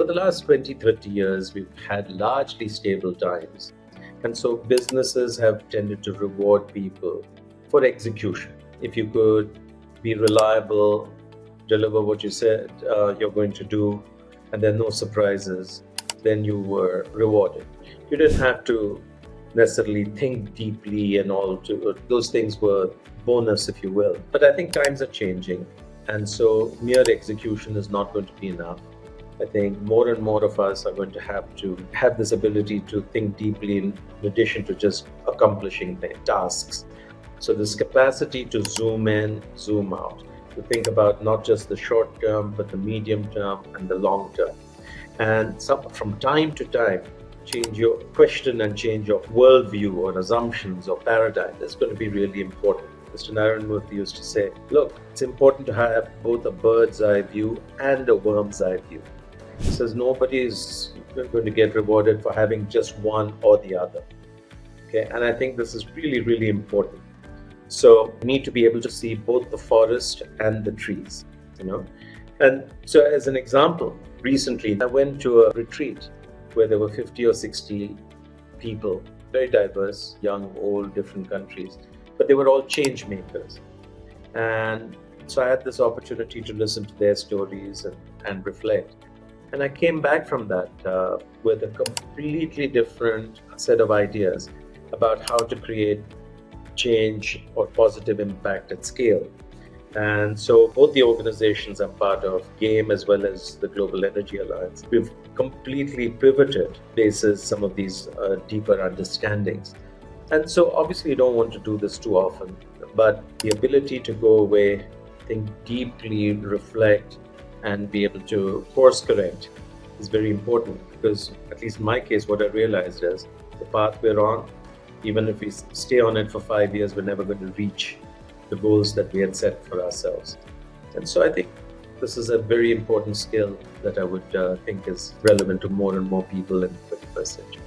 over the last 20, 30 years, we've had largely stable times. And so businesses have tended to reward people for execution. If you could be reliable, deliver what you said you're going to do, and there are no surprises, then you were rewarded. You didn't have to necessarily think deeply and all to those things were bonus, if you will. But I think times are changing, and so mere execution is not going to be enough. I think more and more of us are going to have this ability to think deeply in addition to just accomplishing the tasks. So this capacity to zoom in, zoom out, to think about not just the short term, but the medium term and the long term. And from time to time, change your question and change your worldview or assumptions or paradigm is going to be really important. Mr. Narendra used to say, look, it's important to have both a bird's eye view and a worm's eye view. He says nobody is going to get rewarded for having just one or the other. Okay, and I think this is really, really important. So we need to be able to see both the forest and the trees, And so as an example, recently I went to a retreat where there were 50 or 60 people, very diverse, young, old, different countries, but they were all change makers. And so I had this opportunity to listen to their stories and reflect. And I came back from that with a completely different set of ideas about how to create change or positive impact at scale. And so both the organizations I'm part of, GAME as well as the Global Energy Alliance, we've completely pivoted basis some of these deeper understandings. And so obviously you don't want to do this too often, but the ability to go away, think deeply, reflect, and be able to course correct is very important, because at least in my case, what I realized is the path we're on, even if we stay on it for 5 years, we're never going to reach the goals that we had set for ourselves. And so I think this is a very important skill that I would think is relevant to more and more people in the 21st century.